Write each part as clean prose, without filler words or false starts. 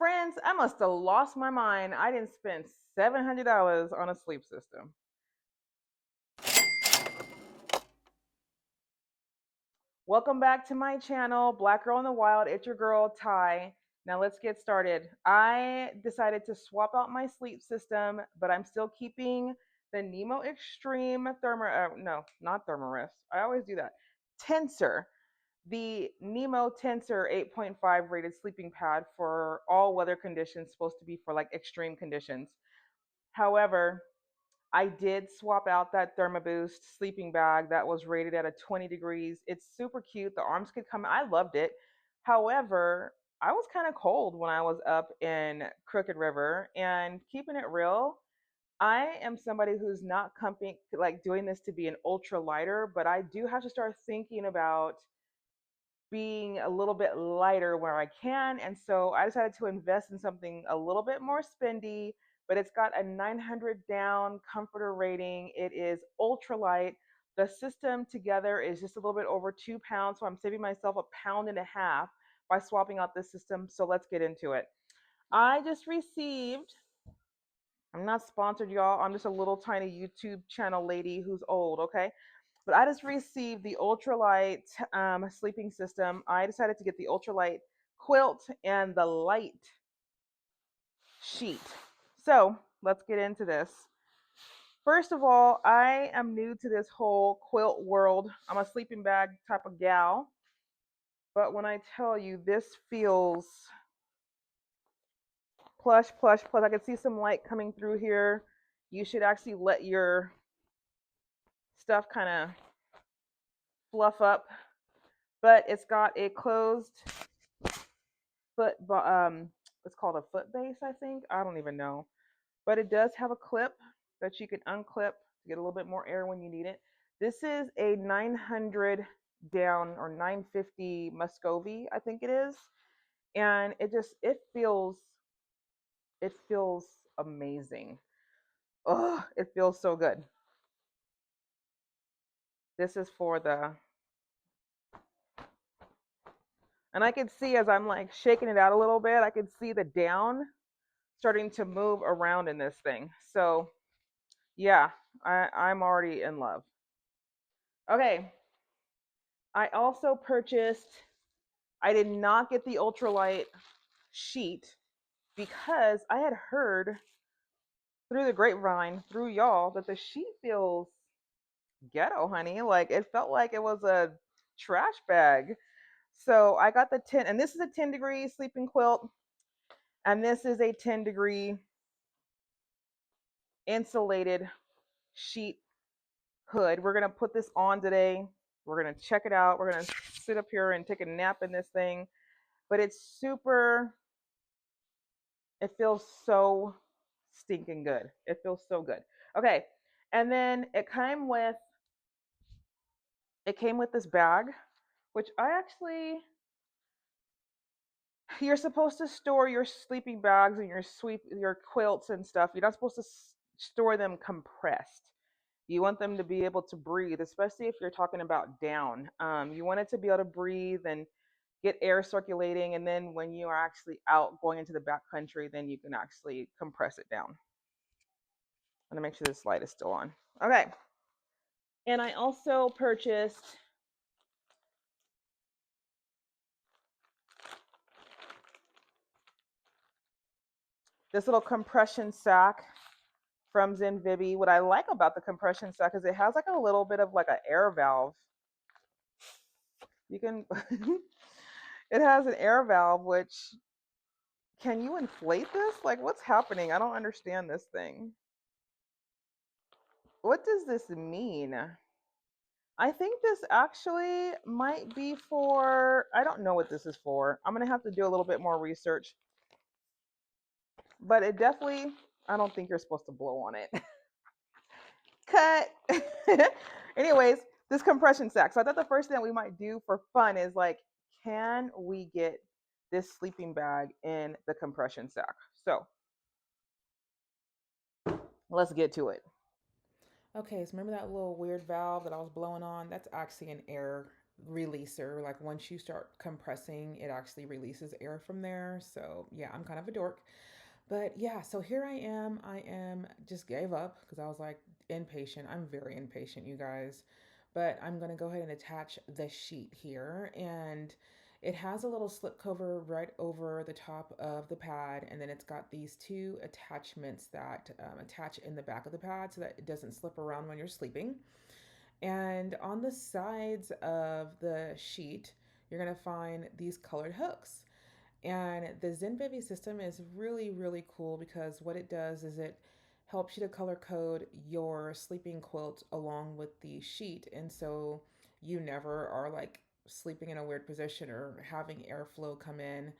Friends, I must have lost my mind. I didn't spend $700 on a sleep system. Welcome back to my channel, Black Girl in the Wild. It's your girl, Ty. Now let's get started. I decided to swap out my sleep system, but I'm still keeping the Nemo Extreme no, not Thermarest. I always do that. Tensor. The Nemo Tensor 8.5 rated sleeping pad for all weather conditions, supposed to be for like extreme conditions. However, I did swap out that ThermaBoost sleeping bag that was rated at a 20 degrees. It's super cute. The arms could come. I loved it. However, I was kind of cold when I was up in Crooked River, and keeping it real, I am somebody who's not like doing this to be an ultra lighter, but I do have to start thinking about being a little bit lighter where I can. And so I decided to invest in something a little bit more spendy, but it's got a 900 down comforter rating. It is ultra light. The system together is just a little bit over 2 pounds. So I'm saving myself a pound and a half by swapping out this system. So let's get into it. I just received, I'm not sponsored, y'all. I'm just a little tiny YouTube channel lady who's old, okay? But I just received the ultralight sleeping system. I decided to get the ultralight quilt and the light sheet. So let's get into this. First of all, I am new to this whole quilt world. I'm a sleeping bag type of gal. But when I tell you this feels plush, plush, plush, I can see some light coming through here. You should actually let your stuff kind of fluff up. But it's got a closed foot, it's called a foot base, I think. I don't even know. But it does have a clip that you can unclip to get a little bit more air when you need it. This is a 900 down or 950 Muscovy, I think it is. And it feels amazing. Oh, it feels so good. This is for the, and I can see as I'm like shaking it out a little bit, I can see the down starting to move around in this thing. So yeah, I'm already in love. Okay, I also purchased, I did not get the ultralight sheet because I had heard through the grapevine, through y'all, that the sheet feels ghetto, honey. Like it felt like it was a trash bag. So I got the 10, and this is a 10-degree sleeping quilt, and this is a 10-degree insulated sheet hood. We're gonna put this on today. We're gonna check it out. We're gonna sit up here and take a nap in this thing. But it's super, it feels so stinking good. It feels so good. Okay. And then it came with this bag, which I actually, you're supposed to store your sleeping bags and your quilts and stuff. You're not supposed to store them compressed. You want them to be able to breathe, especially if you're talking about down. You want it to be able to breathe and get air circulating. And then when you are actually out going into the back country, then you can actually compress it down. I'm gonna make sure this light is still on. Okay. And I also purchased this little compression sack from Zenbivy. What I like about the compression sack is it has like a little bit of like an air valve. You can it has an air valve, which, can you inflate this? Like what's happening? I don't understand this thing. What does this mean? I think this actually might be for, I don't know what this is for. I'm going to have to do a little bit more research. But it definitely, I don't think you're supposed to blow on it. Cut. Anyways, this compression sack. So I thought the first thing we might do for fun is like, can we get this sleeping bag in the compression sack? So let's get to it. Okay, so remember that little weird valve that I was blowing on? That's actually an air releaser. Like once you start compressing, it actually releases air from there. So yeah, I'm kind of a dork. But yeah, so here I am. I am just gave up because I was like impatient. I'm very impatient, you guys. But I'm going to go ahead and attach the sheet here. And it has a little slip cover right over the top of the pad. And then it's got these two attachments that attach in the back of the pad so that it doesn't slip around when you're sleeping. And on the sides of the sheet, you're going to find these colored hooks. And the Zenbivy system is really, really cool because what it does is it helps you to color code your sleeping quilt along with the sheet. And so you never are like sleeping in a weird position or having airflow come in.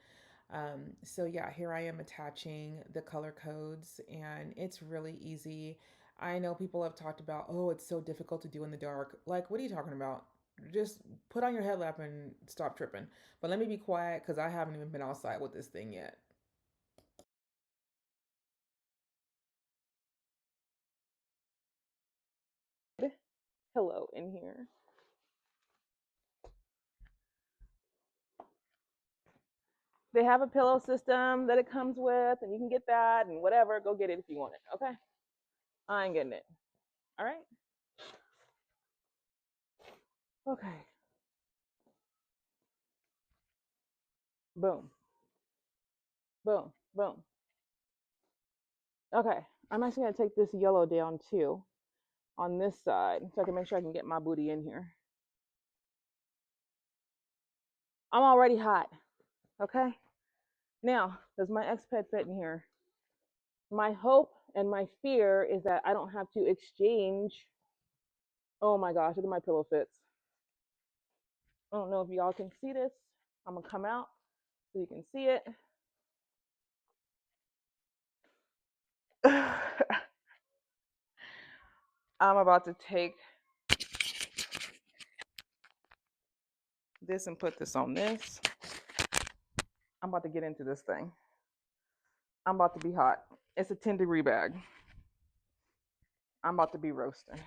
So yeah, here I am attaching the color codes and it's really easy. I know people have talked about, oh, it's so difficult to do in the dark. Like, what are you talking about? Just put on your headlamp and stop tripping. But let me be quiet because I haven't even been outside with this thing yet. Pillow in here. They have a pillow system that it comes with, and you can get that and whatever. Go get it if you want it. Okay. I ain't getting it. All right. Okay. Boom. Boom. Boom. Okay. I'm actually gonna take this yellow down too on this side so I can make sure I can get my booty in here. I'm already hot. Okay. Now, does my X-Ped fit in here? My hope and my fear is that I don't have to exchange. Oh my gosh, look at my pillow fits. I don't know if y'all can see this. I'm gonna come out so you can see it. I'm about to take this and put this on this. I'm about to get into this thing. I'm about to be hot. It's a 10-degree bag. I'm about to be roasting.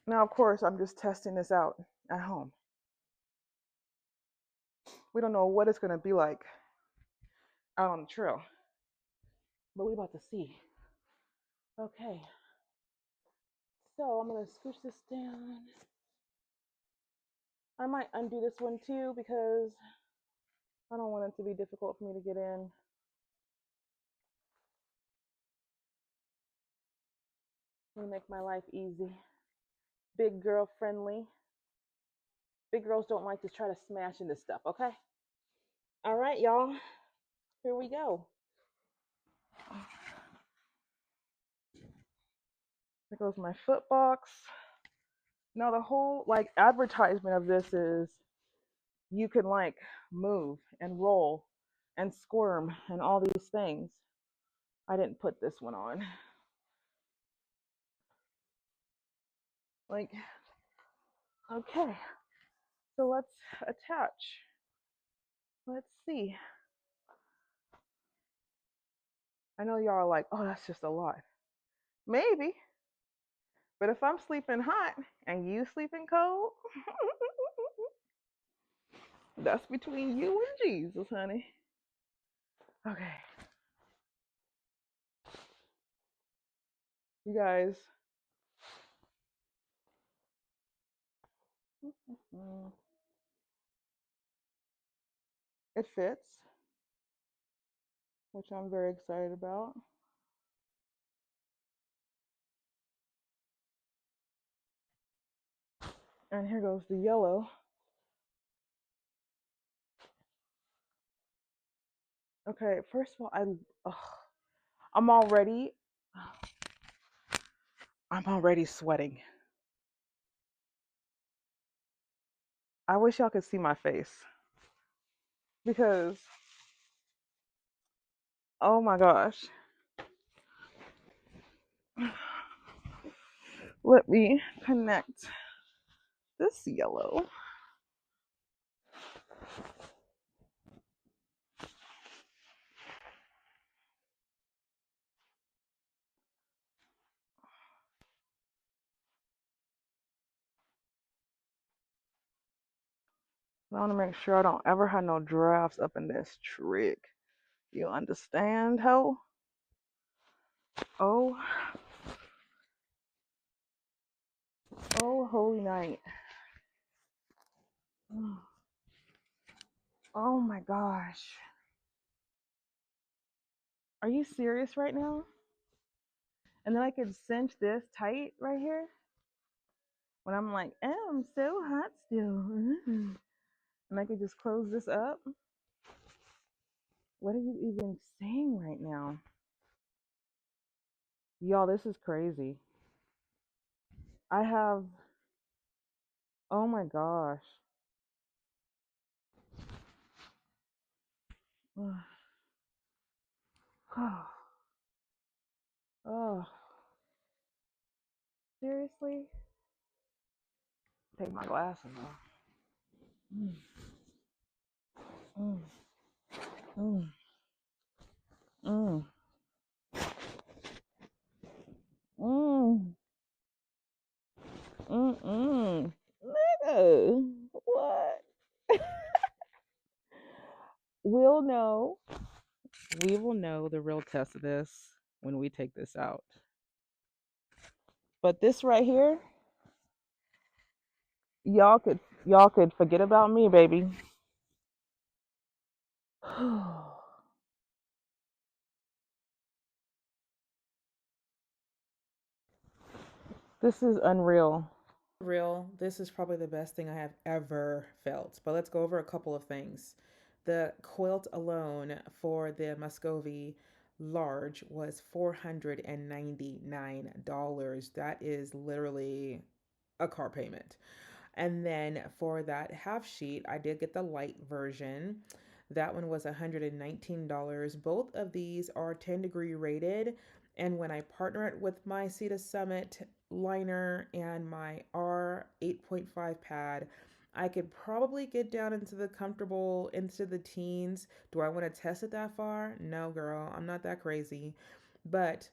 Now, of course, I'm just testing this out at home. We don't know what it's gonna be like out on the trail, but we about to see. Okay, so I'm gonna scooch this down. I might undo this one too because I don't want it to be difficult for me to get in. I'm gonna make my life easy. Big girl friendly. Big girls don't like to try to smash into stuff, okay? All right, y'all. Here we go. There goes my foot box. Now the whole like advertisement of this is you can like move and roll and squirm and all these things. I didn't put this one on. Like, okay, so let's attach. Let's see. I know y'all are like, oh, that's just a lot. Maybe, but if I'm sleeping hot and you sleeping cold, that's between you and Jesus, honey. Okay, you guys. It fits, which I'm very excited about. And here goes the yellow. Okay, first of all, ugh, I'm already, I'm already sweating. I wish y'all could see my face because, oh my gosh. Let me connect this yellow. I want to make sure I don't ever have no drafts up in this trick. You understand, ho? Oh, oh, holy night. Oh my gosh. Are you serious right now? And then I could cinch this tight right here when I'm like, oh, I'm so hot still. And I could just close this up. What are you even saying right now? Y'all, this is crazy. I have, oh my gosh. Oh, seriously? Take my glasses off. Mm, mm, mm, mm, mm, mm. Nigga, what? We'll know. We will know the real test of this when we take this out. But this right here, y'all could forget about me, baby. This is unreal. Real, this is probably the best thing I have ever felt. But let's go over a couple of things. The quilt alone for the Muscovy large was $499. That is literally a car payment. And then for that half sheet, I did get the light version. That one was $119. Both of these are 10-degree rated. And when I partner it with my Cedar Summit liner and my R 8.5 pad, I could probably get down into the comfortable, into the teens. Do I want to test it that far? No, girl, I'm not that crazy. But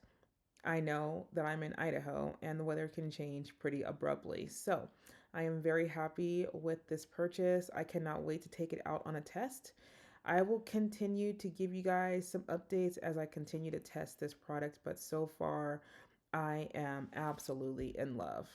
I know that I'm in Idaho and the weather can change pretty abruptly. So I am very happy with this purchase. I cannot wait to take it out on a test. I will continue to give you guys some updates as I continue to test this product, but so far I am absolutely in love.